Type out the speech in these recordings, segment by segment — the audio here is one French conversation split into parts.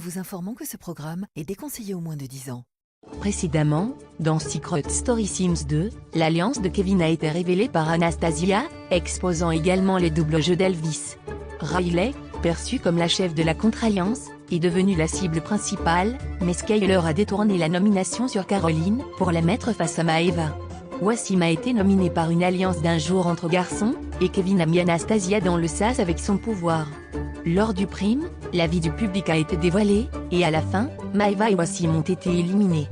vous informons que ce programme est déconseillé aux moins de 10 ans. Précédemment, dans Secret Story Sims 2, l'alliance de Kevin a été révélée par Anastasia, exposant également les doubles jeux d'Elvis. Riley, perçue comme la chef de la contre-alliance, est devenue la cible principale, mais Skyler a détourné la nomination sur Caroline pour la mettre face à Maeva. Wassim a été nominé par une alliance d'un jour entre garçons, et Kevin a mis Anastasia dans le sas avec son pouvoir. Lors du prime, l'avis du public a été dévoilé, et à la fin, Maeva et Wassim ont été éliminés.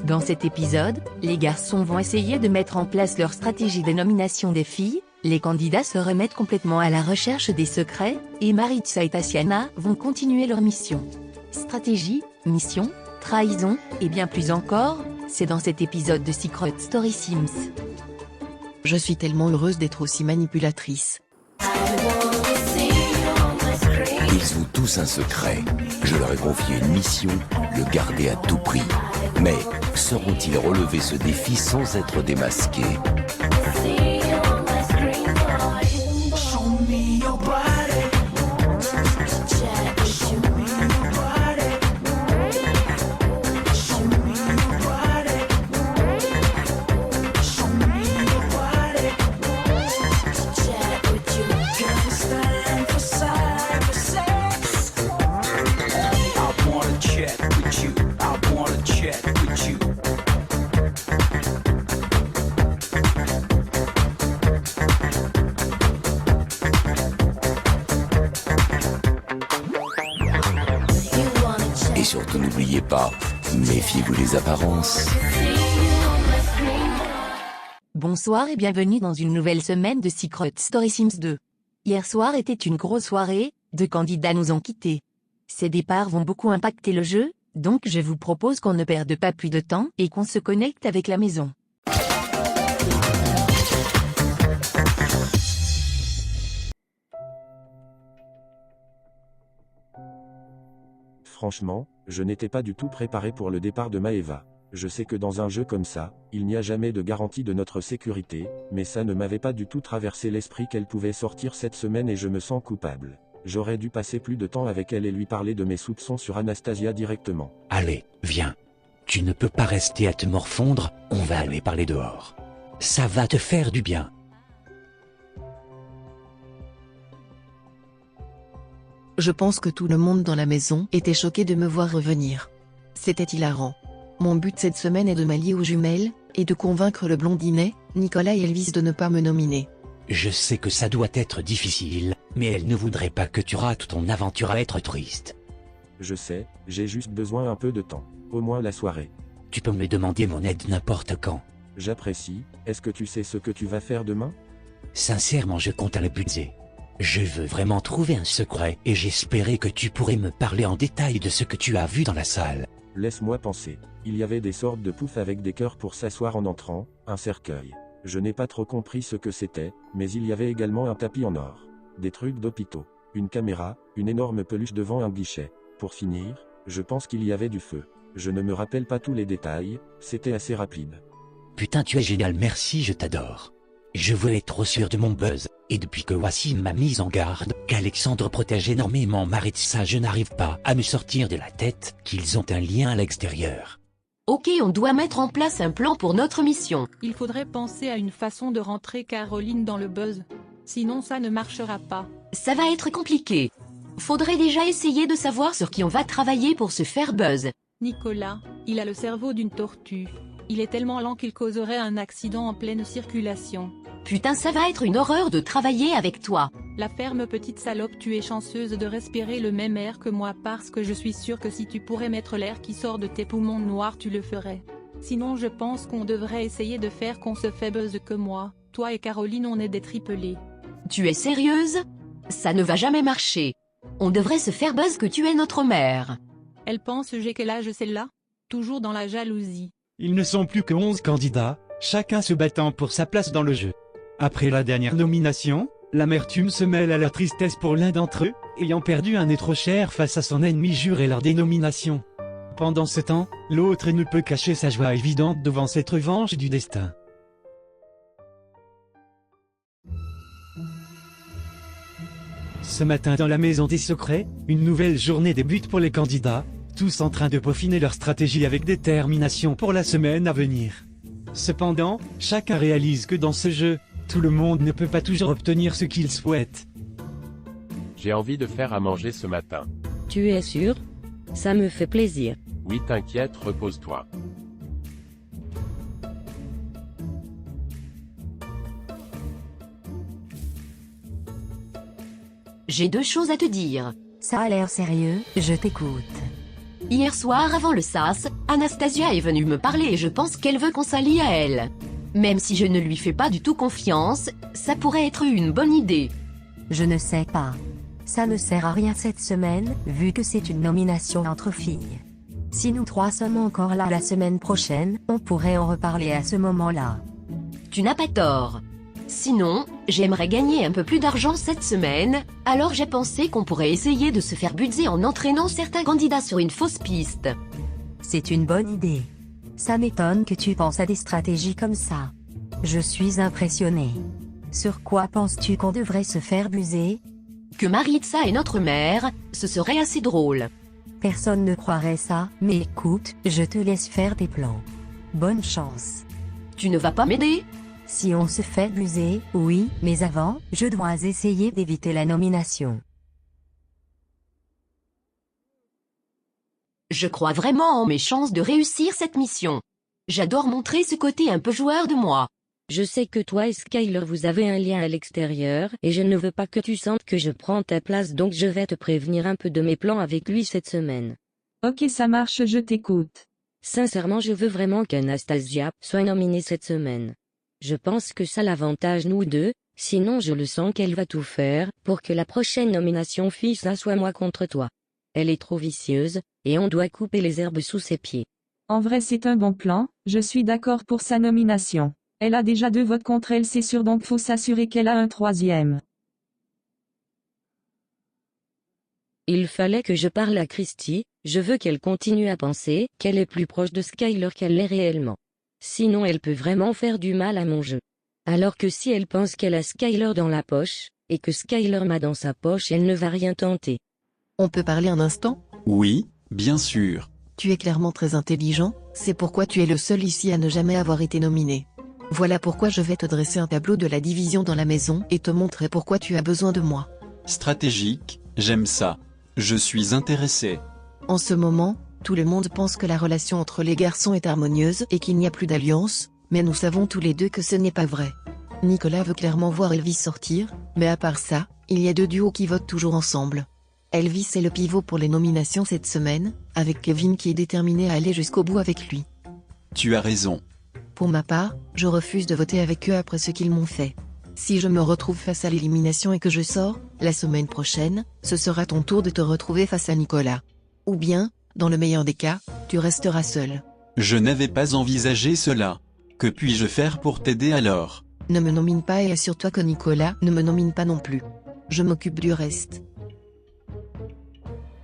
Dans cet épisode, les garçons vont essayer de mettre en place leur stratégie de nomination des filles, les candidats se remettent complètement à la recherche des secrets, et Maritza et Tatiana vont continuer leur mission. Stratégie, mission, trahison, et bien plus encore, c'est dans cet épisode de Secret Story Sims. Je suis tellement heureuse d'être aussi manipulatrice. Ils ont tous un secret. Je leur ai confié une mission, le garder à tout prix. Mais sauront-ils relever ce défi sans être démasqués ? Et surtout n'oubliez pas, méfiez-vous des apparences. Bonsoir et bienvenue dans une nouvelle semaine de Secret Story Sims 2. Hier soir était une grosse soirée, 2 candidats nous ont quittés. Ces départs vont beaucoup impacter le jeu, donc je vous propose qu'on ne perde pas plus de temps et qu'on se connecte avec la maison. Franchement, je n'étais pas du tout préparé pour le départ de Maeva. Je sais que dans un jeu comme ça, il n'y a jamais de garantie de notre sécurité, mais ça ne m'avait pas du tout traversé l'esprit qu'elle pouvait sortir cette semaine et je me sens coupable. J'aurais dû passer plus de temps avec elle et lui parler de mes soupçons sur Anastasia directement. Allez, viens. Tu ne peux pas rester à te morfondre, on va aller parler dehors. Ça va te faire du bien. Je pense que tout le monde dans la maison était choqué de me voir revenir. C'était hilarant. Mon but cette semaine est de m'allier aux jumelles, et de convaincre le blondinet, Nicolas et Elvis de ne pas me nominer. Je sais que ça doit être difficile, mais elle ne voudrait pas que tu rates ton aventure à être triste. Je sais, j'ai juste besoin un peu de temps. Au moins la soirée. Tu peux me demander mon aide n'importe quand. J'apprécie. Est-ce que tu sais ce que tu vas faire demain ? Sincèrement, je compte à le budget. Je veux vraiment trouver un secret et j'espérais que tu pourrais me parler en détail de ce que tu as vu dans la salle. Laisse-moi penser. Il y avait des sortes de poufs avec des cœurs pour s'asseoir en entrant, un cercueil. Je n'ai pas trop compris ce que c'était, mais il y avait également un tapis en or. Des trucs d'hôpitaux. Une caméra, une énorme peluche devant un guichet. Pour finir, je pense qu'il y avait du feu. Je ne me rappelle pas tous les détails, c'était assez rapide. Putain, tu es génial, merci, je t'adore. Je voulais être trop sûr de mon buzz, et depuis que Wassim m'a mise en garde qu'Alexandre protège énormément Maritza, je n'arrive pas à me sortir de la tête qu'ils ont un lien à l'extérieur. Ok, on doit mettre en place un plan pour notre mission. Il faudrait penser à une façon de rentrer Caroline dans le buzz. Sinon ça ne marchera pas. Ça va être compliqué. Faudrait déjà essayer de savoir sur qui on va travailler pour se faire buzz. Nicolas, il a le cerveau d'une tortue. Il est tellement lent qu'il causerait un accident en pleine circulation. Putain, ça va être une horreur de travailler avec toi. La ferme petite salope, tu es chanceuse de respirer le même air que moi parce que je suis sûre que si tu pourrais mettre l'air qui sort de tes poumons noirs tu le ferais. Sinon je pense qu'on devrait essayer de faire qu'on se fait buzz que moi. Toi et Caroline on est des triplés. Tu es sérieuse ? Ça ne va jamais marcher. On devrait se faire buzz que tu es notre mère. Elle pense j'ai quel âge celle-là ? Toujours dans la jalousie. Ils ne sont plus que 11 candidats, chacun se battant pour sa place dans le jeu. Après la dernière nomination, l'amertume se mêle à la tristesse pour l'un d'entre eux, ayant perdu un être cher face à son ennemi juré lors des nominations. Pendant ce temps, l'autre ne peut cacher sa joie évidente devant cette revanche du destin. Ce matin dans la maison des secrets, une nouvelle journée débute pour les candidats, tous en train de peaufiner leur stratégie avec détermination pour la semaine à venir. Cependant, chacun réalise que dans ce jeu, tout le monde ne peut pas toujours obtenir ce qu'il souhaite. J'ai envie de faire à manger ce matin. Tu es sûr? Ça me fait plaisir. Oui, t'inquiète, repose-toi. J'ai 2 choses à te dire. Ça a l'air sérieux, je t'écoute. Hier soir avant le SAS, Anastasia est venue me parler et je pense qu'elle veut qu'on s'allie à elle. Même si je ne lui fais pas du tout confiance, ça pourrait être une bonne idée. Je ne sais pas. Ça ne sert à rien cette semaine, vu que c'est une nomination entre filles. Si nous 3 sommes encore là la semaine prochaine, on pourrait en reparler à ce moment-là. Tu n'as pas tort. Sinon, j'aimerais gagner un peu plus d'argent cette semaine, alors j'ai pensé qu'on pourrait essayer de se faire budger en entraînant certains candidats sur une fausse piste. C'est une bonne idée. Ça m'étonne que tu penses à des stratégies comme ça. Je suis impressionné. Sur quoi penses-tu qu'on devrait se faire buser? Que Maritza est notre mère, ce serait assez drôle. Personne ne croirait ça, mais écoute, je te laisse faire tes plans. Bonne chance. Tu ne vas pas m'aider? Si on se fait buser, oui, mais avant, je dois essayer d'éviter la nomination. Je crois vraiment en mes chances de réussir cette mission. J'adore montrer ce côté un peu joueur de moi. Je sais que toi et Skyler vous avez un lien à l'extérieur, et je ne veux pas que tu sentes que je prends ta place, donc je vais te prévenir un peu de mes plans avec lui cette semaine. Ok, ça marche, je t'écoute. Sincèrement, je veux vraiment qu'Anastasia soit nominée cette semaine. Je pense que ça l'avantage nous deux, sinon je le sens qu'elle va tout faire pour que la prochaine nomination fille ça soit moi contre toi. Elle est trop vicieuse, et on doit couper les herbes sous ses pieds. En vrai, c'est un bon plan, je suis d'accord pour sa nomination. Elle a déjà 2 votes contre elle, c'est sûr, donc faut s'assurer qu'elle a un 3e. Il fallait que je parle à Christy, je veux qu'elle continue à penser qu'elle est plus proche de Skyler qu'elle l'est réellement. Sinon elle peut vraiment faire du mal à mon jeu. Alors que si elle pense qu'elle a Skyler dans la poche, et que Skyler m'a dans sa poche, elle ne va rien tenter. On peut parler un instant? Oui, bien sûr. Tu es clairement très intelligent, c'est pourquoi tu es le seul ici à ne jamais avoir été nominé. Voilà pourquoi je vais te dresser un tableau de la division dans la maison et te montrer pourquoi tu as besoin de moi. Stratégique, j'aime ça. Je suis intéressé. En ce moment, tout le monde pense que la relation entre les garçons est harmonieuse et qu'il n'y a plus d'alliance, mais nous savons tous les deux que ce n'est pas vrai. Nicolas veut clairement voir Elvis sortir, mais à part ça, il y a 2 duos qui votent toujours ensemble. Elvis est le pivot pour les nominations cette semaine, avec Kevin qui est déterminé à aller jusqu'au bout avec lui. Tu as raison. Pour ma part, je refuse de voter avec eux après ce qu'ils m'ont fait. Si je me retrouve face à l'élimination et que je sors, la semaine prochaine, ce sera ton tour de te retrouver face à Nicolas. Ou bien, dans le meilleur des cas, tu resteras seul. Je n'avais pas envisagé cela. Que puis-je faire pour t'aider alors? Ne me nomine pas et assure-toi que Nicolas ne me nomine pas non plus. Je m'occupe du reste.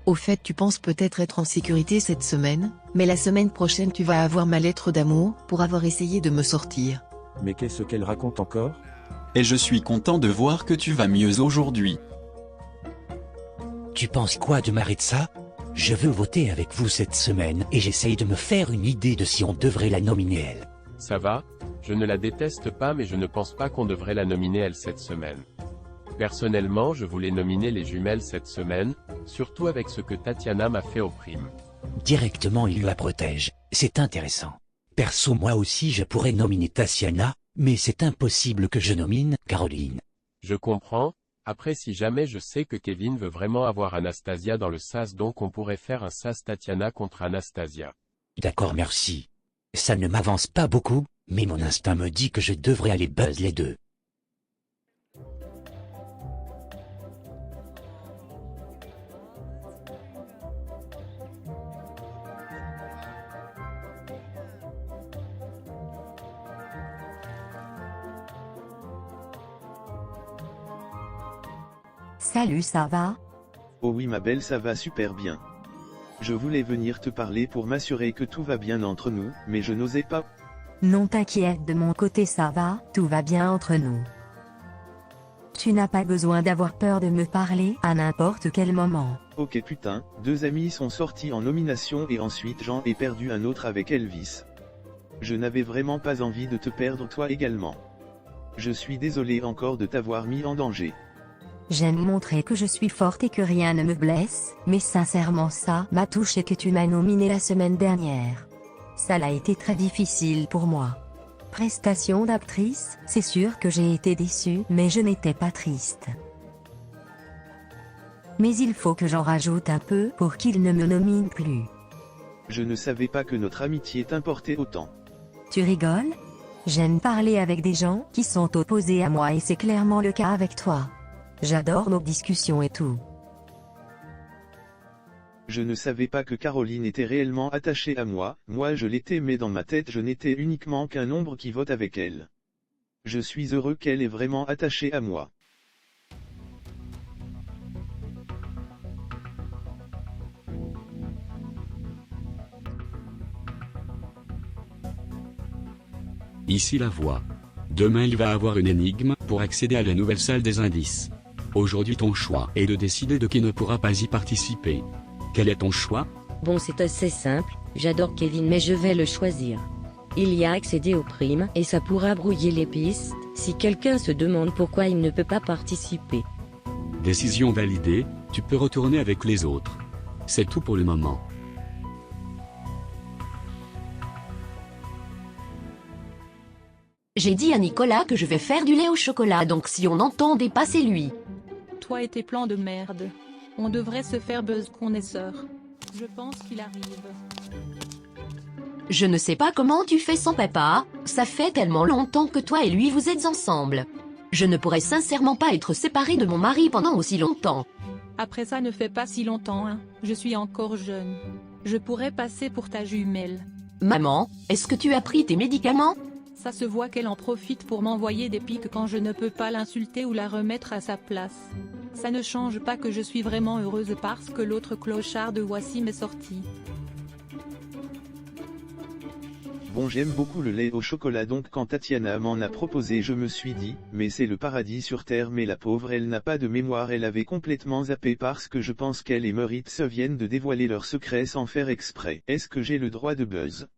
Au fait, tu penses peut-être être en sécurité cette semaine, mais la semaine prochaine tu vas avoir ma lettre d'amour pour avoir essayé de me sortir. Mais qu'est-ce qu'elle raconte encore? Et je suis content de voir que tu vas mieux aujourd'hui. Tu penses quoi de Maritza? Je veux voter avec vous cette semaine et j'essaye de me faire une idée de si on devrait la nominer elle. Ça va? Je ne la déteste pas, mais je ne pense pas qu'on devrait la nominer elle cette semaine. Personnellement, je voulais nominer les jumelles cette semaine, surtout avec ce que Tatiana m'a fait aux primes. Directement il la protège, c'est intéressant. Perso moi aussi je pourrais nominer Tatiana, mais c'est impossible que je nomine Caroline. Je comprends. Après, si jamais je sais que Kevin veut vraiment avoir Anastasia dans le SAS, donc on pourrait faire un SAS Tatiana contre Anastasia. D'accord, merci. Ça ne m'avance pas beaucoup, mais mon instinct me dit que je devrais aller buzz les deux. Salut, ça va? Oh oui ma belle, ça va super bien. Je voulais venir te parler pour m'assurer que tout va bien entre nous, mais je n'osais pas. Non t'inquiète, de mon côté ça va, tout va bien entre nous. Tu n'as pas besoin d'avoir peur de me parler à n'importe quel moment. Ok putain, 2 amis sont sortis en nomination et ensuite j'en ai perdu un autre avec Elvis. Je n'avais vraiment pas envie de te perdre toi également. Je suis désolé encore de t'avoir mis en danger. J'aime montrer que je suis forte et que rien ne me blesse, mais sincèrement ça m'a touché que tu m'as nominé la semaine dernière. Ça a été très difficile pour moi. Prestation d'actrice, c'est sûr que j'ai été déçue, mais je n'étais pas triste. Mais il faut que j'en rajoute un peu pour qu'il ne me nomine plus. Je ne savais pas que notre amitié t'importait autant. Tu rigoles? J'aime parler avec des gens qui sont opposés à moi et c'est clairement le cas avec toi. J'adore nos discussions et tout. Je ne savais pas que Caroline était réellement attachée à moi, moi je l'étais mais dans ma tête je n'étais uniquement qu'un nombre qui vote avec elle. Je suis heureux qu'elle est vraiment attachée à moi. Ici la voix. Demain il va avoir une énigme pour accéder à la nouvelle salle des indices. Aujourd'hui ton choix est de décider de qui ne pourra pas y participer. Quel est ton choix? Bon, c'est assez simple, j'adore Kevin mais je vais le choisir. Il y a accédé aux primes et ça pourra brouiller les pistes, si quelqu'un se demande pourquoi il ne peut pas participer. Décision validée, tu peux retourner avec les autres. C'est tout pour le moment. J'ai dit à Nicolas que je vais faire du lait au chocolat, donc si on entend dépasser lui. Toi et tes plans de merde. On devrait se faire buzz qu'on est sœurs. Je pense qu'il arrive. Je ne sais pas comment tu fais sans papa, ça fait tellement longtemps que toi et lui vous êtes ensemble. Je ne pourrais sincèrement pas être séparée de mon mari pendant aussi longtemps. Après ça ne fait pas si longtemps hein, je suis encore jeune. Je pourrais passer pour ta jumelle. Maman, est-ce que tu as pris tes médicaments? Ça se voit qu'elle en profite pour m'envoyer des pics quand je ne peux pas l'insulter ou la remettre à sa place. Ça ne change pas que je suis vraiment heureuse parce que l'autre clochard de Wassim est sorti. Bon j'aime beaucoup le lait au chocolat donc quand Tatiana m'en a proposé je me suis dit, mais c'est le paradis sur terre mais la pauvre elle n'a pas de mémoire elle avait complètement zappé parce que je pense qu'elle et Moritz viennent de dévoiler leurs secrets sans faire exprès. Est-ce que j'ai le droit de buzz?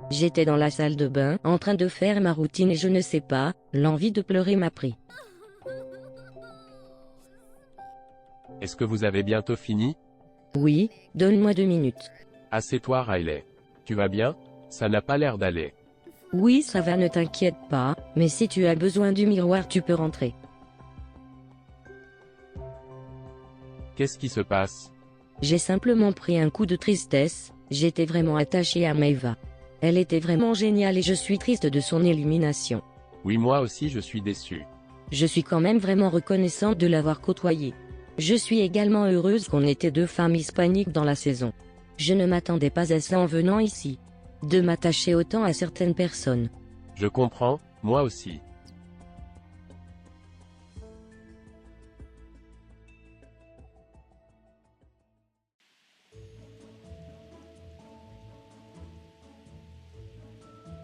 J'étais dans la salle de bain, en train de faire ma routine et je ne sais pas, l'envie de pleurer m'a pris. Est-ce que vous avez bientôt fini? Oui, donne-moi 2 minutes. Assieds-toi Riley. Tu vas bien? Ça n'a pas l'air d'aller. Oui, ça va, ne t'inquiète pas, mais si tu as besoin du miroir tu peux rentrer. Qu'est-ce qui se passe? J'ai simplement pris un coup de tristesse, j'étais vraiment attachée à Maeva. Elle était vraiment géniale et je suis triste de son élimination. Oui moi aussi je suis déçu. Je suis quand même vraiment reconnaissante de l'avoir côtoyée. Je suis également heureuse qu'on était 2 femmes hispaniques dans la saison. Je ne m'attendais pas à ça en venant ici. De m'attacher autant à certaines personnes. Je comprends, moi aussi.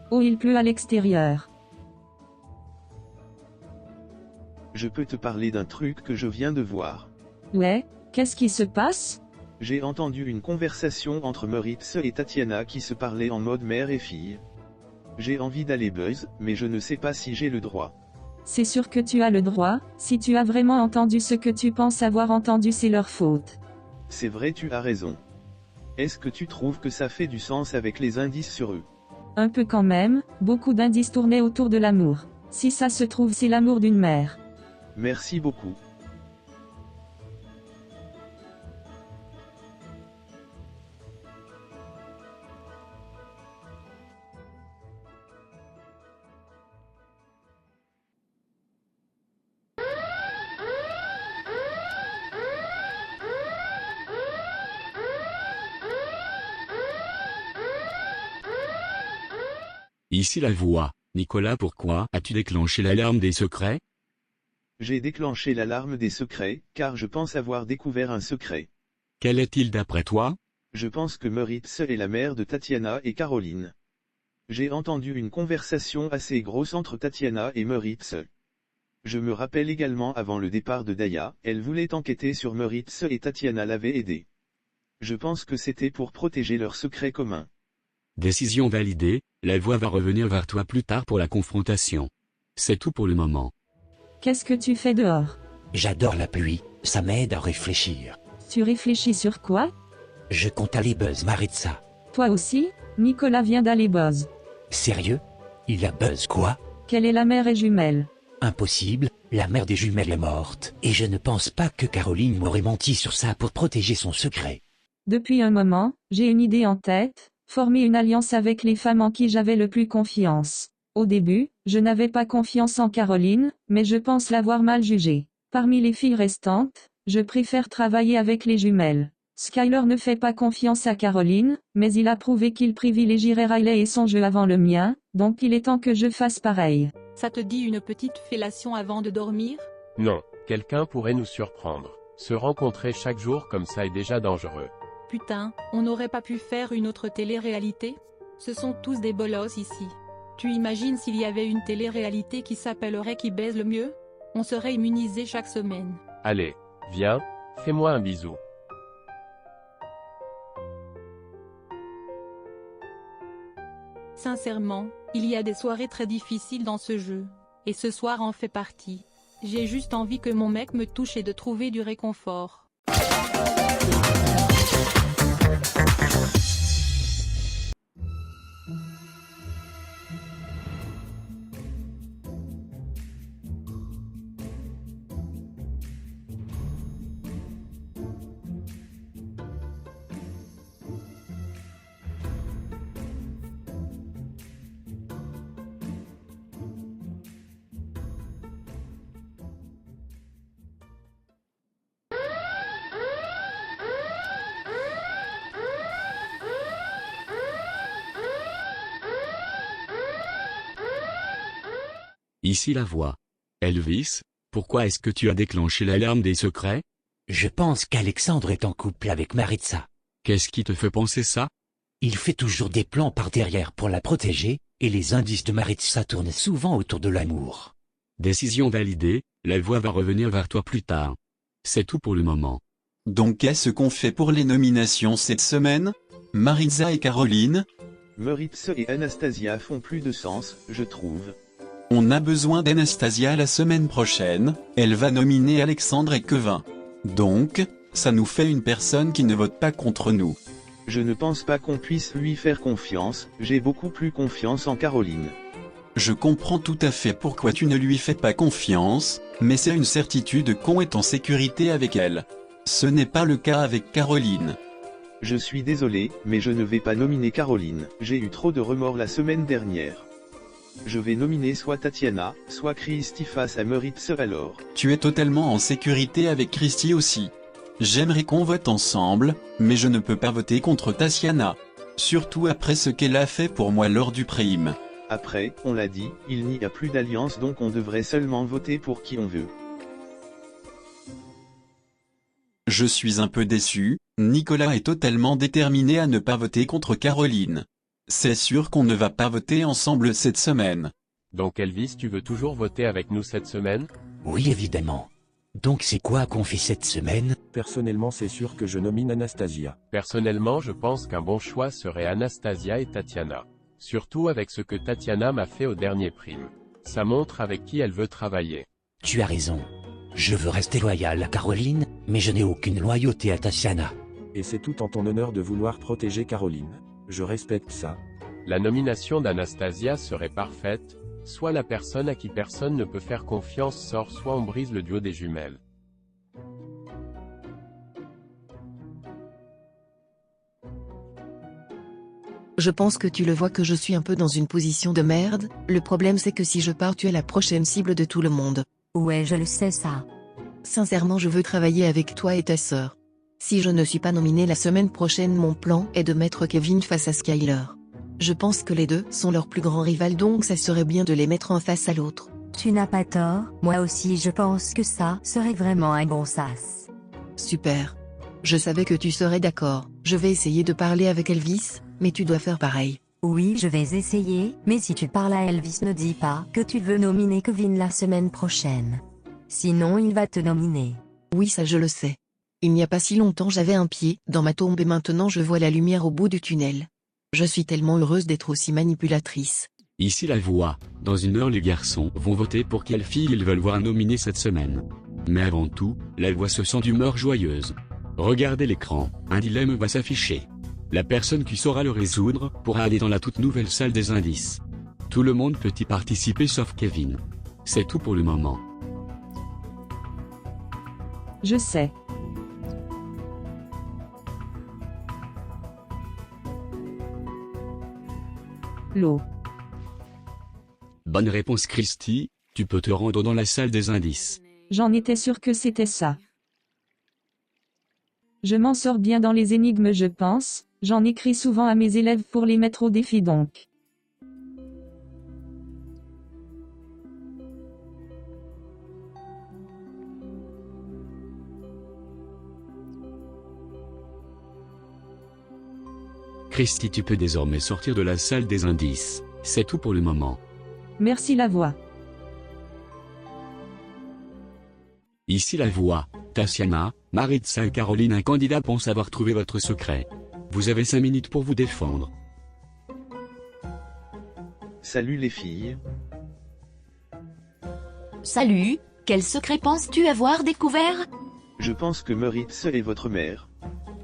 Oh, il pleut à l'extérieur. Je peux te parler d'un truc que je viens de voir. Ouais, qu'est-ce qui se passe? J'ai entendu une conversation entre Moritz et Tatiana qui se parlaient en mode mère et fille. J'ai envie d'aller buzz, mais je ne sais pas si j'ai le droit. C'est sûr que tu as le droit, si tu as vraiment entendu ce que tu penses avoir entendu c'est leur faute. C'est vrai tu as raison. Est-ce que tu trouves que ça fait du sens avec les indices sur eux? Un peu quand même, beaucoup d'indices tournaient autour de l'amour. Si ça se trouve c'est l'amour d'une mère. Merci beaucoup. Ici la voix. Nicolas, pourquoi as-tu déclenché l'alarme des secrets? J'ai déclenché l'alarme des secrets, car je pense avoir découvert un secret. Quel est-il d'après toi? Je pense que Moritz est la mère de Tatiana et Caroline. J'ai entendu une conversation assez grosse entre Tatiana et Meritz. Je me rappelle également avant le départ de Daya, elle voulait enquêter sur Meritz et Tatiana l'avait aidé. Je pense que c'était pour protéger leur secret commun. Décision validée, la voix va revenir vers toi plus tard pour la confrontation. C'est tout pour le moment. Qu'est-ce que tu fais dehors? J'adore la pluie, ça m'aide à réfléchir. Tu réfléchis sur quoi? Je compte aller buzz Maritza. Toi aussi? Nicolas vient d'aller buzz. Sérieux? Il a buzz quoi? Quelle est la mère et jumelle? Impossible, la mère des jumelles est morte, et je ne pense pas que Caroline m'aurait menti sur ça pour protéger son secret. Depuis un moment, j'ai une idée en tête, former une alliance avec les femmes en qui j'avais le plus confiance. Au début, je n'avais pas confiance en Caroline, mais je pense l'avoir mal jugée. Parmi les filles restantes, je préfère travailler avec les jumelles. Skyler ne fait pas confiance à Caroline, mais il a prouvé qu'il privilégierait Riley et son jeu avant le mien, donc il est temps que je fasse pareil. Ça te dit une petite fellation avant de dormir? Non, quelqu'un pourrait nous surprendre. Se rencontrer chaque jour comme ça est déjà dangereux. Putain, on n'aurait pas pu faire une autre télé-réalité? Ce sont tous des bolosses ici. Tu imagines s'il y avait une télé-réalité qui s'appellerait Qui baise le mieux? On serait immunisé chaque semaine. Allez, viens, fais-moi un bisou. Sincèrement, il y a des soirées très difficiles dans ce jeu. Et ce soir en fait partie. J'ai juste envie que mon mec me touche et de trouver du réconfort. Ici la voix. Elvis, pourquoi est-ce que tu as déclenché l'alarme des secrets? Je pense qu'Alexandre est en couple avec Maritza. Qu'est-ce qui te fait penser ça? Il fait toujours des plans par derrière pour la protéger, et les indices de Maritza tournent souvent autour de l'amour. Décision validée, la voix va revenir vers toi plus tard. C'est tout pour le moment. Donc qu'est-ce qu'on fait pour les nominations cette semaine? Maritza et Caroline? Meritz et Anastasia font plus de sens, je trouve. On a besoin d'Anastasia la semaine prochaine, elle va nominer Alexandre et Kevin. Donc, ça nous fait une personne qui ne vote pas contre nous. Je ne pense pas qu'on puisse lui faire confiance, j'ai beaucoup plus confiance en Caroline. Je comprends tout à fait pourquoi tu ne lui fais pas confiance, mais c'est une certitude qu'on est en sécurité avec elle. Ce n'est pas le cas avec Caroline. Je suis désolé, mais je ne vais pas nominer Caroline, j'ai eu trop de remords la semaine dernière. Je vais nominer soit Tatiana, soit Christy face à Meritz alors. Tu es totalement en sécurité avec Christy aussi. J'aimerais qu'on vote ensemble, mais je ne peux pas voter contre Tatiana. Surtout après ce qu'elle a fait pour moi lors du prime. Après, on l'a dit, il n'y a plus d'alliance donc on devrait seulement voter pour qui on veut. Je suis un peu déçu, Nicolas est totalement déterminé à ne pas voter contre Caroline. C'est sûr qu'on ne va pas voter ensemble cette semaine. Donc Elvis, tu veux toujours voter avec nous cette semaine? Oui évidemment. Donc c'est quoi qu'on fait cette semaine? Personnellement c'est sûr que je nomine Anastasia. Personnellement je pense qu'un bon choix serait Anastasia et Tatiana. Surtout avec ce que Tatiana m'a fait au dernier prime. Ça montre avec qui elle veut travailler. Tu as raison. Je veux rester loyal à Caroline, mais je n'ai aucune loyauté à Tatiana. Et c'est tout en ton honneur de vouloir protéger Caroline. Je respecte ça. La nomination d'Anastasia serait parfaite, soit la personne à qui personne ne peut faire confiance sort soit on brise le duo des jumelles. Je pense que tu le vois que je suis un peu dans une position de merde, le problème c'est que si je pars tu es la prochaine cible de tout le monde. Ouais je le sais ça. Sincèrement je veux travailler avec toi et ta sœur. Si je ne suis pas nominé la semaine prochaine mon plan est de mettre Kevin face à Skyler. Je pense que les deux sont leurs plus grands rivales donc ça serait bien de les mettre un face à l'autre. Tu n'as pas tort, moi aussi je pense que ça serait vraiment un bon sas. Super. Je savais que tu serais d'accord, je vais essayer de parler avec Elvis, mais tu dois faire pareil. Oui, je vais essayer, mais si tu parles à Elvis, ne dis pas que tu veux nominer Kevin la semaine prochaine. Sinon il va te nominer. Oui, ça je le sais. Il n'y a pas si longtemps j'avais un pied dans ma tombe et maintenant je vois la lumière au bout du tunnel. Je suis tellement heureuse d'être aussi manipulatrice. Ici la voix. Dans une heure les garçons vont voter pour quelle fille ils veulent voir nominée cette semaine. Mais avant tout, la voix se sent d'humeur joyeuse. Regardez l'écran, un dilemme va s'afficher. La personne qui saura le résoudre pourra aller dans la toute nouvelle salle des indices. Tout le monde peut y participer sauf Kevin. C'est tout pour le moment. Je sais. L'eau. Bonne réponse Christy, tu peux te rendre dans la salle des indices. J'en étais sûr que c'était ça. Je m'en sors bien dans les énigmes je pense, j'en écris souvent à mes élèves pour les mettre au défi donc. Christy, tu peux désormais sortir de la salle des indices. C'est tout pour le moment. Merci la voix. Ici la voix. Tatiana, Maritza et Caroline, un candidat pense avoir trouvé votre secret. Vous avez 5 minutes pour vous défendre. Salut les filles. Salut, quel secret penses-tu avoir découvert? Je pense que Moritz est votre mère.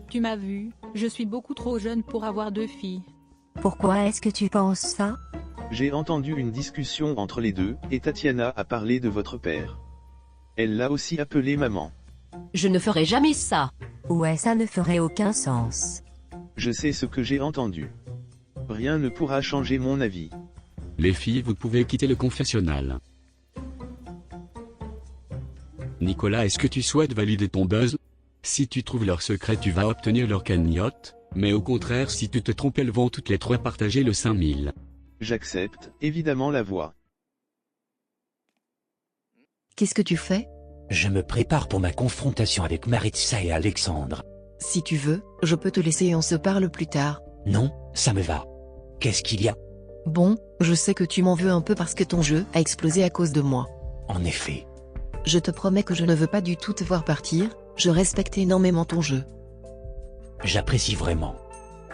Tu m'as vu, je suis beaucoup trop jeune pour avoir 2 filles. Pourquoi est-ce que tu penses ça? J'ai entendu une discussion entre les deux, et Tatiana a parlé de votre père. Elle l'a aussi appelé maman. Je ne ferai jamais ça. Ouais, ça ne ferait aucun sens. Je sais ce que j'ai entendu. Rien ne pourra changer mon avis. Les filles, vous pouvez quitter le confessionnal. Nicolas, est-ce que tu souhaites valider ton buzz? Si tu trouves leur secret, tu vas obtenir leur cagnotte, mais au contraire, si tu te trompes, elles vont toutes les 3 partager le 5000. J'accepte, évidemment la voix. Qu'est-ce que tu fais? Je me prépare pour ma confrontation avec Maritza et Alexandre. Si tu veux, je peux te laisser et on se parle plus tard. Non, ça me va. Qu'est-ce qu'il y a? Bon, je sais que tu m'en veux un peu parce que ton jeu a explosé à cause de moi. En effet. Je te promets que je ne veux pas du tout te voir partir, je respecte énormément ton jeu. J'apprécie vraiment.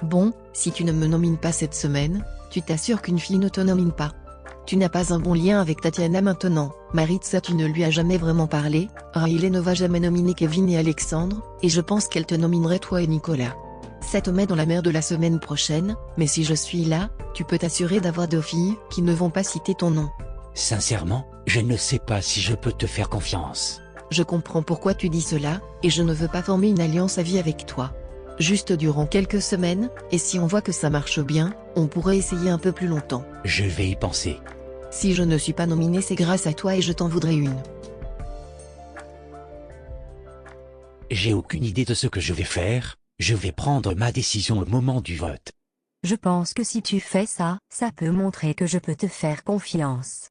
Bon, si tu ne me nomines pas cette semaine, tu t'assures qu'une fille ne te nomine pas. Tu n'as pas un bon lien avec Tatiana maintenant, Maritza tu ne lui as jamais vraiment parlé, Riley ne va jamais nominer Kevin et Alexandre, et je pense qu'elle te nominerait toi et Nicolas. Ça te met dans la merde la semaine prochaine, mais si je suis là, tu peux t'assurer d'avoir 2 filles qui ne vont pas citer ton nom. Sincèrement, je ne sais pas si je peux te faire confiance. Je comprends pourquoi tu dis cela, et je ne veux pas former une alliance à vie avec toi. Juste durant quelques semaines, et si on voit que ça marche bien, on pourrait essayer un peu plus longtemps. Je vais y penser. Si je ne suis pas nominée, c'est grâce à toi et je t'en voudrais une. J'ai aucune idée de ce que je vais faire, je vais prendre ma décision au moment du vote. Je pense que si tu fais ça, ça peut montrer que je peux te faire confiance.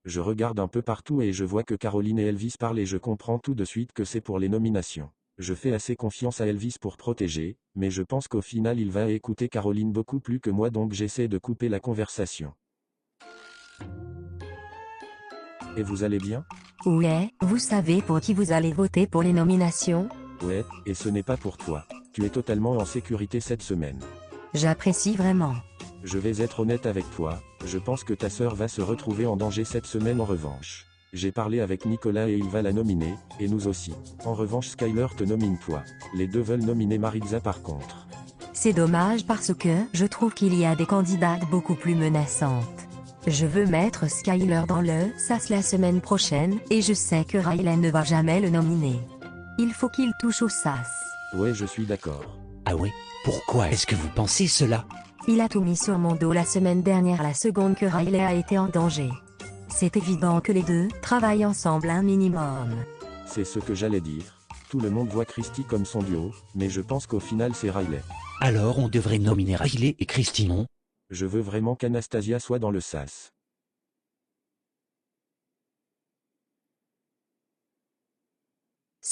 Je regarde un peu partout et je vois que Caroline et Elvis parlent et je comprends tout de suite que c'est pour les nominations. Je fais assez confiance à Elvis pour protéger, mais je pense qu'au final il va écouter Caroline beaucoup plus que moi donc j'essaie de couper la conversation. Et vous allez bien? Ouais, vous savez pour qui vous allez voter pour les nominations? Ouais, et ce n'est pas pour toi. Tu es totalement en sécurité cette semaine. J'apprécie vraiment. Je vais être honnête avec toi, je pense que ta sœur va se retrouver en danger cette semaine en revanche. J'ai parlé avec Nicolas et il va la nominer, et nous aussi. En revanche Skyler te nomine toi. Les deux veulent nominer Maritza par contre. C'est dommage parce que je trouve qu'il y a des candidates beaucoup plus menaçantes. Je veux mettre Skyler dans le SAS la semaine prochaine, et je sais que Riley ne va jamais le nominer. Il faut qu'il touche au SAS. Ouais, je suis d'accord. Ah ouais? Pourquoi est-ce que vous pensez cela? Il a tout mis sur mon dos la semaine dernière la seconde que Riley a été en danger. C'est évident que les deux travaillent ensemble un minimum. C'est ce que j'allais dire. Tout le monde voit Christy comme son duo, mais je pense qu'au final c'est Riley. Alors on devrait nominer Riley et Christy, non? Je veux vraiment qu'Anastasia soit dans le SAS.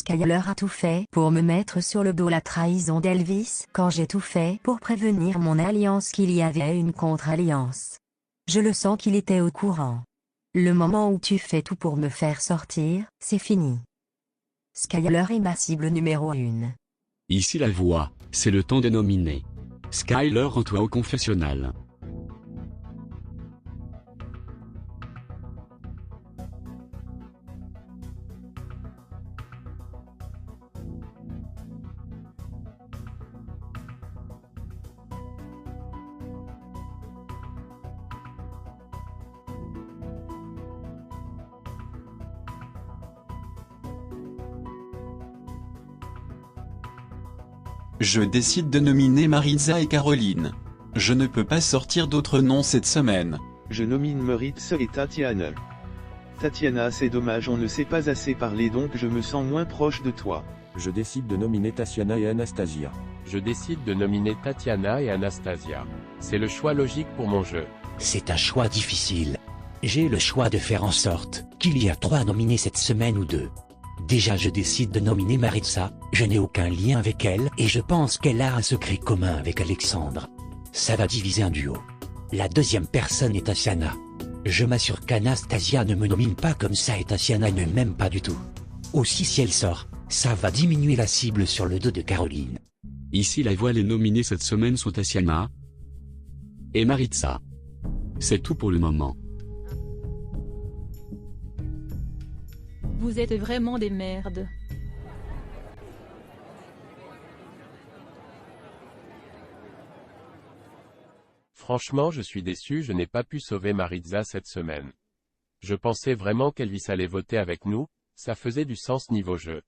Skyler a tout fait pour me mettre sur le dos la trahison d'Elvis quand j'ai tout fait pour prévenir mon alliance qu'il y avait une contre-alliance. Je le sens qu'il était au courant. Le moment où tu fais tout pour me faire sortir, c'est fini. Skyler est ma cible numéro 1. Ici la voix, c'est le temps de nominer. Skyler, rends-toi au confessionnal. Je décide de nominer Maritza et Caroline. Je ne peux pas sortir d'autres noms cette semaine. Je nomine Moritz et Tatiana. Tatiana, c'est dommage, on ne sait pas assez parler donc je me sens moins proche de toi. Je décide de nominer Tatiana et Anastasia. Je décide de nominer Tatiana et Anastasia. C'est le choix logique pour mon jeu. C'est un choix difficile. J'ai le choix de faire en sorte qu'il y a 3 nominés cette semaine ou 2. Déjà je décide de nominer Maritza, je n'ai aucun lien avec elle et je pense qu'elle a un secret commun avec Alexandre. Ça va diviser un duo. La deuxième personne est Tatiana. Je m'assure qu'Anastasia ne me nomine pas comme ça et Tatiana ne m'aime pas du tout. Aussi si elle sort, ça va diminuer la cible sur le dos de Caroline. Ici la voix, les nominés cette semaine sont Tatiana et Maritza. C'est tout pour le moment. Vous êtes vraiment des merdes. Franchement, je suis déçu, je n'ai pas pu sauver Maritza cette semaine. Je pensais vraiment qu'Elvis allait voter avec nous, ça faisait du sens niveau jeu.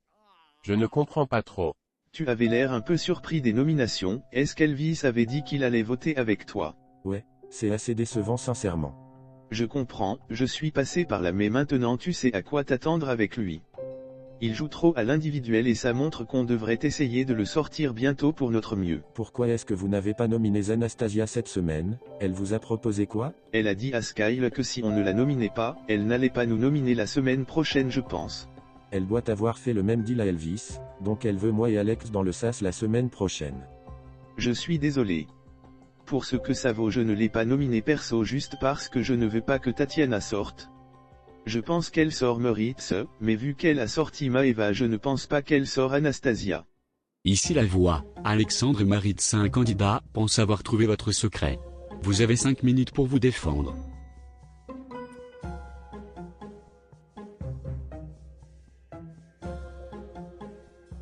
Je ne comprends pas trop. Tu avais l'air un peu surpris des nominations, est-ce qu'Elvis avait dit qu'il allait voter avec toi? Ouais, c'est assez décevant sincèrement. Je comprends, je suis passé par là mais maintenant tu sais à quoi t'attendre avec lui. Il joue trop à l'individuel et ça montre qu'on devrait essayer de le sortir bientôt pour notre mieux. Pourquoi est-ce que vous n'avez pas nominé Anastasia cette semaine? Elle vous a proposé quoi? Elle a dit à Skyle que si on ne la nominait pas, elle n'allait pas nous nominer la semaine prochaine je pense. Elle doit avoir fait le même deal à Elvis, donc elle veut moi et Alex dans le sas la semaine prochaine. Je suis désolé. Pour ce que ça vaut je ne l'ai pas nominé perso juste parce que je ne veux pas que Tatiana sorte. Je pense qu'elle sort Moritz, mais vu qu'elle a sorti Maeva je ne pense pas qu'elle sort Anastasia. Ici la voix, Alexandre et Maritza, un candidat, pense avoir trouvé votre secret. Vous avez 5 minutes pour vous défendre.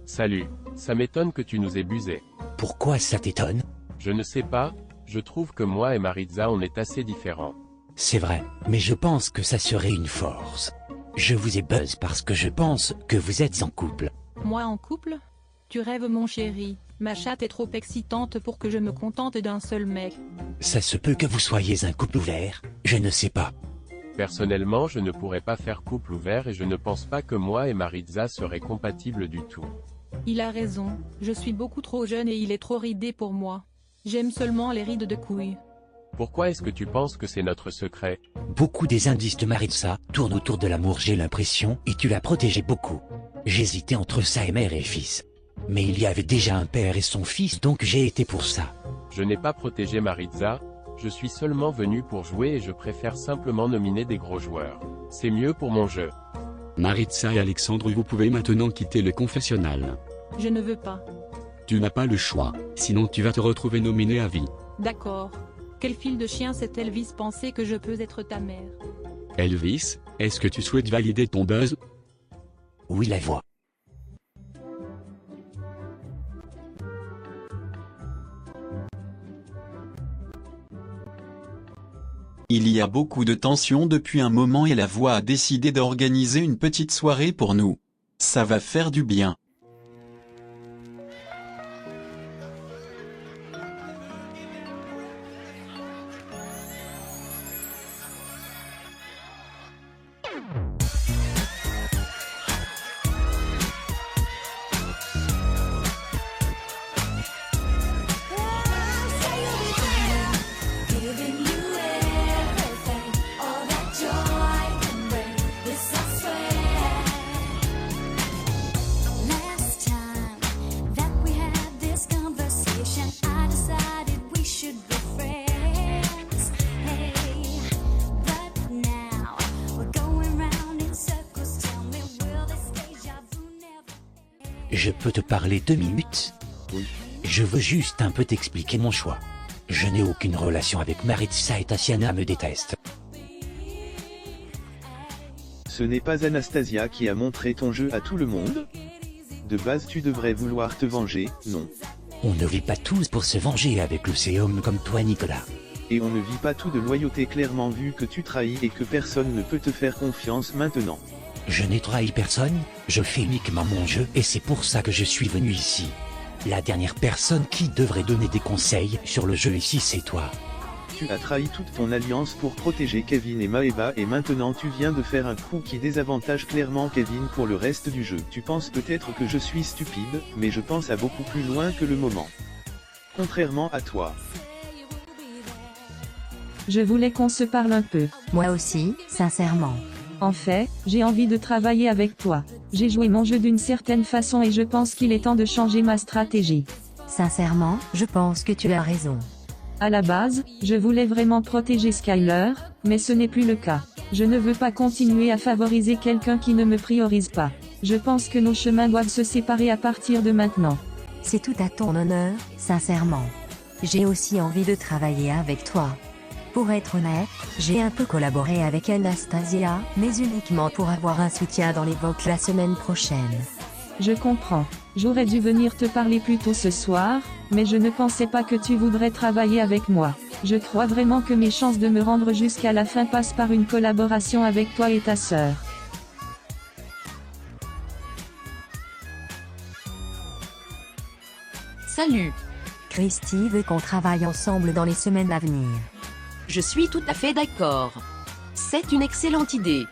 Salut, ça m'étonne que tu nous aies busé. Pourquoi ça t'étonne? Je ne sais pas, je trouve que moi et Maritza on est assez différents. C'est vrai, mais je pense que ça serait une force. Je vous ai buzz parce que je pense que vous êtes en couple. Moi en couple? Tu rêves mon chéri, ma chatte est trop excitante pour que je me contente d'un seul mec. Ça se peut que vous soyez un couple ouvert, je ne sais pas. Personnellement je ne pourrais pas faire couple ouvert et je ne pense pas que moi et Maritza seraient compatibles du tout. Il a raison, je suis beaucoup trop jeune et il est trop ridé pour moi. J'aime seulement les rides de couilles. Pourquoi est-ce que tu penses que c'est notre secret? Beaucoup des indices de Maritza tournent autour de l'amour, j'ai l'impression, et tu l'as protégé beaucoup. J'hésitais entre ça et mère et fils. Mais il y avait déjà un père et son fils donc j'ai été pour ça. Je n'ai pas protégé Maritza, je suis seulement venu pour jouer et je préfère simplement nominer des gros joueurs. C'est mieux pour mon jeu. Maritza et Alexandre, vous pouvez maintenant quitter le confessionnal. Je ne veux pas. Tu n'as pas le choix, sinon tu vas te retrouver nominé à vie. D'accord. Quel fil de chien cet Elvis penser que je peux être ta mère? Elvis, est-ce que tu souhaites valider ton buzz? Oui, la voix. Il y a beaucoup de tension depuis un moment et la voix a décidé d'organiser une petite soirée pour nous. Ça va faire du bien. Je peux te parler 2 minutes? Oui. Je veux juste un peu t'expliquer mon choix. Je n'ai aucune relation avec Maritza et Tatiana me déteste. Ce n'est pas Anastasia qui a montré ton jeu à tout le monde? De base tu devrais vouloir te venger, non? On ne vit pas tous pour se venger avec l'Océum comme toi Nicolas. Et on ne vit pas tout de loyauté clairement vu que tu trahis et que personne ne peut te faire confiance maintenant. Je n'ai trahi personne, je fais uniquement mon jeu et c'est pour ça que je suis venu ici. La dernière personne qui devrait donner des conseils sur le jeu ici c'est toi. Tu as trahi toute ton alliance pour protéger Kevin et Maeva et maintenant tu viens de faire un coup qui désavantage clairement Kevin pour le reste du jeu. Tu penses peut-être que je suis stupide, mais je pense à beaucoup plus loin que le moment. Contrairement à toi. Je voulais qu'on se parle un peu. Moi aussi, sincèrement. En fait, j'ai envie de travailler avec toi. J'ai joué mon jeu d'une certaine façon et je pense qu'il est temps de changer ma stratégie. Sincèrement, je pense que tu as raison. À la base, je voulais vraiment protéger Skyler, mais ce n'est plus le cas. Je ne veux pas continuer à favoriser quelqu'un qui ne me priorise pas. Je pense que nos chemins doivent se séparer à partir de maintenant. C'est tout à ton honneur, sincèrement. J'ai aussi envie de travailler avec toi. Pour être honnête, j'ai un peu collaboré avec Anastasia, mais uniquement pour avoir un soutien dans les votes la semaine prochaine. Je comprends. J'aurais dû venir te parler plus tôt ce soir, mais je ne pensais pas que tu voudrais travailler avec moi. Je crois vraiment que mes chances de me rendre jusqu'à la fin passent par une collaboration avec toi et ta sœur. Salut. Christy veut qu'on travaille ensemble dans les semaines à venir. Je suis tout à fait d'accord. C'est une excellente idée.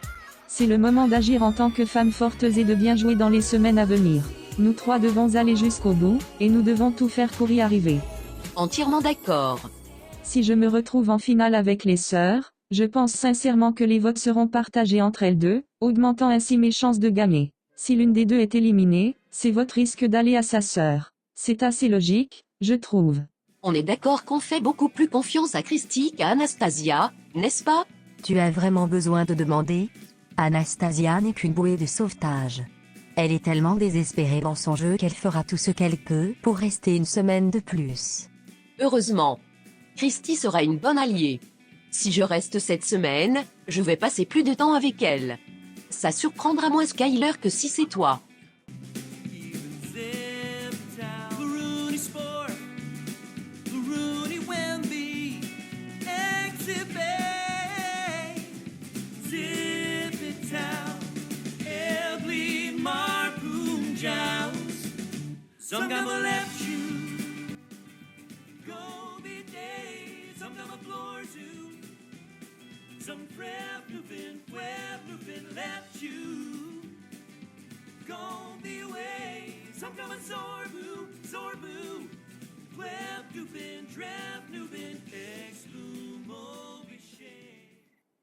C'est le moment d'agir en tant que femmes fortes et de bien jouer dans les semaines à venir. Nous trois devons aller jusqu'au bout, et nous devons tout faire pour y arriver. Entièrement d'accord. Si je me retrouve en finale avec les sœurs, je pense sincèrement que les votes seront partagés entre elles deux, augmentant ainsi mes chances de gagner. Si l'une des deux est éliminée, ses votes risquent d'aller à sa sœur. C'est assez logique, je trouve. On est d'accord qu'on fait beaucoup plus confiance à Christy qu'à Anastasia, n'est-ce pas? Tu as vraiment besoin de demander? Anastasia n'est qu'une bouée de sauvetage. Elle est tellement désespérée dans son jeu qu'elle fera tout ce qu'elle peut pour rester une semaine de plus. Heureusement. Christy sera une bonne alliée. Si je reste cette semaine, je vais passer plus de temps avec elle. Ça surprendra moins Skyler que si c'est toi. Some gonna left you. Go be days. Some gonna floor too. Some prep moving, web moving left you. Gone be away. Some gonna zorbu, zorbu. Web moving, draft moving, exclumo biché.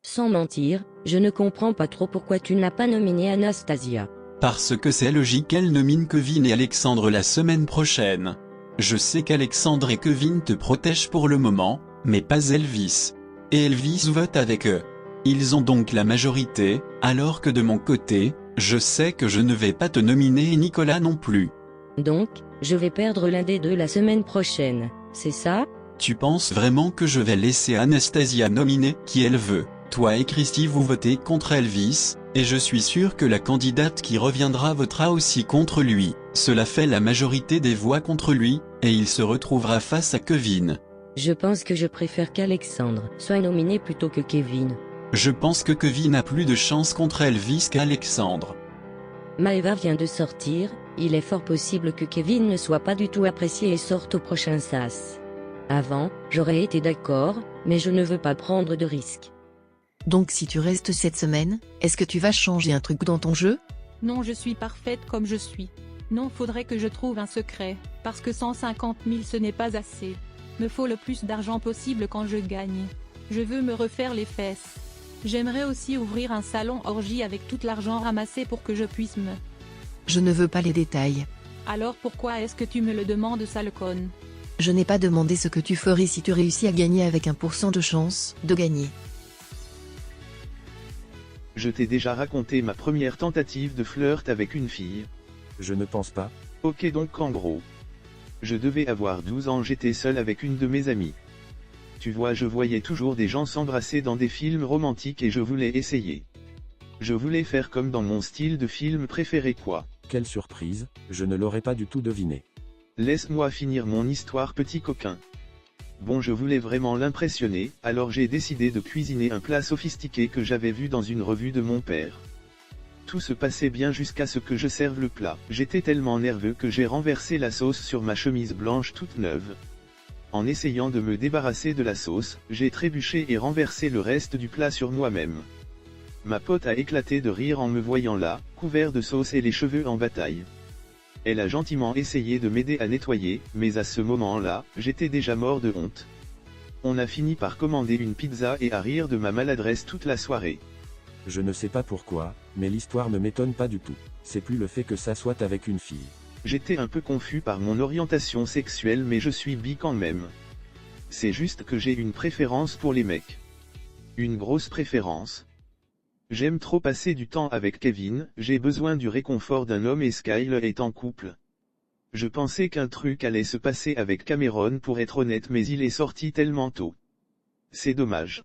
Sans mentir, je ne comprends pas trop pourquoi tu n'as pas nominé Anastasia. Parce que c'est logique, elle nomine Kevin et Alexandre la semaine prochaine. Je sais qu'Alexandre et Kevin te protègent pour le moment, mais pas Elvis. Et Elvis vote avec eux. Ils ont donc la majorité, alors que de mon côté, je sais que je ne vais pas te nominer et Nicolas non plus. Donc, je vais perdre l'un des deux la semaine prochaine, c'est ça? Tu penses vraiment que je vais laisser Anastasia nominer qui elle veut? Toi et Christy vous votez contre Elvis, et je suis sûr que la candidate qui reviendra votera aussi contre lui. Cela fait la majorité des voix contre lui, et il se retrouvera face à Kevin. Je pense que je préfère qu'Alexandre soit nominé plutôt que Kevin. Je pense que Kevin a plus de chance contre Elvis qu'Alexandre. Maeva vient de sortir, il est fort possible que Kevin ne soit pas du tout apprécié et sorte au prochain SAS. Avant, j'aurais été d'accord, mais je ne veux pas prendre de risques. Donc si tu restes cette semaine, est-ce que tu vas changer un truc dans ton jeu? Non, je suis parfaite comme je suis. Non, faudrait que je trouve un secret, parce que 150 000 ce n'est pas assez. Me faut le plus d'argent possible quand je gagne. Je veux me refaire les fesses. J'aimerais aussi ouvrir un salon orgie avec tout l'argent ramassé pour que je puisse me... Je ne veux pas les détails. Alors pourquoi est-ce que tu me le demandes, sale conne? Je n'ai pas demandé ce que tu ferais si tu réussis à gagner avec 1% de chance de gagner. Je t'ai déjà raconté ma première tentative de flirt avec une fille. Je ne pense pas. Ok, donc en gros. Je devais avoir 12 ans, j'étais seul avec une de mes amies. Tu vois, je voyais toujours des gens s'embrasser dans des films romantiques et je voulais essayer. Je voulais faire comme dans mon style de film préféré quoi. Quelle surprise, je ne l'aurais pas du tout deviné. Laisse-moi finir mon histoire petit coquin. Bon, je voulais vraiment l'impressionner, alors j'ai décidé de cuisiner un plat sophistiqué que j'avais vu dans une revue de mon père. Tout se passait bien jusqu'à ce que je serve le plat. J'étais tellement nerveux que j'ai renversé la sauce sur ma chemise blanche toute neuve. En essayant de me débarrasser de la sauce, j'ai trébuché et renversé le reste du plat sur moi-même. Ma pote a éclaté de rire en me voyant là, couvert de sauce et les cheveux en bataille. Elle a gentiment essayé de m'aider à nettoyer, mais à ce moment-là, j'étais déjà mort de honte. On a fini par commander une pizza et à rire de ma maladresse toute la soirée. Je ne sais pas pourquoi, mais l'histoire ne m'étonne pas du tout. C'est plus le fait que ça soit avec une fille. J'étais un peu confus par mon orientation sexuelle mais je suis bi quand même. C'est juste que j'ai une préférence pour les mecs. Une grosse préférence. J'aime trop passer du temps avec Kevin, j'ai besoin du réconfort d'un homme et Skyle est en couple. Je pensais qu'un truc allait se passer avec Cameron pour être honnête mais il est sorti tellement tôt. C'est dommage.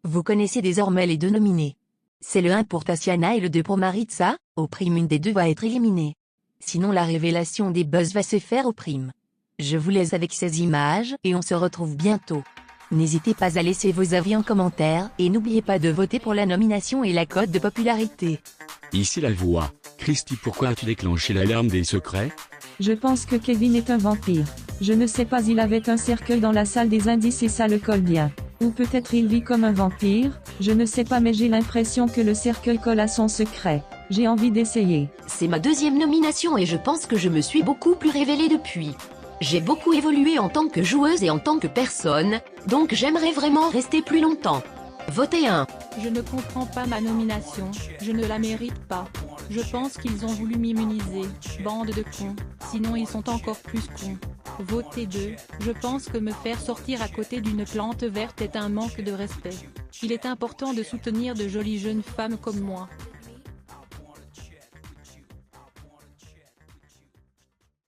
Vous connaissez désormais les deux nominés. C'est le 1 pour Tatiana et le 2 pour Maritza, au prime une des deux va être éliminée. Sinon la révélation des buzz va se faire au prime. Je vous laisse avec ces images et on se retrouve bientôt. N'hésitez pas à laisser vos avis en commentaire et n'oubliez pas de voter pour la nomination et la cote de popularité. Ici la voix. Christy, pourquoi as-tu déclenché l'alarme des secrets? Je pense que Kevin est un vampire. Je ne sais pas, il avait un cercueil dans la salle des indices et ça le colle bien. Ou peut-être il vit comme un vampire, je ne sais pas mais j'ai l'impression que le cercueil colle à son secret. J'ai envie d'essayer. C'est ma deuxième nomination et je pense que je me suis beaucoup plus révélée depuis. J'ai beaucoup évolué en tant que joueuse et en tant que personne, donc j'aimerais vraiment rester plus longtemps. Votez 1. Je ne comprends pas ma nomination, je ne la mérite pas. Je pense qu'ils ont voulu m'immuniser, bande de cons, sinon ils sont encore plus cons. Votez 2, je pense que me faire sortir à côté d'une plante verte est un manque de respect. Il est important de soutenir de jolies jeunes femmes comme moi.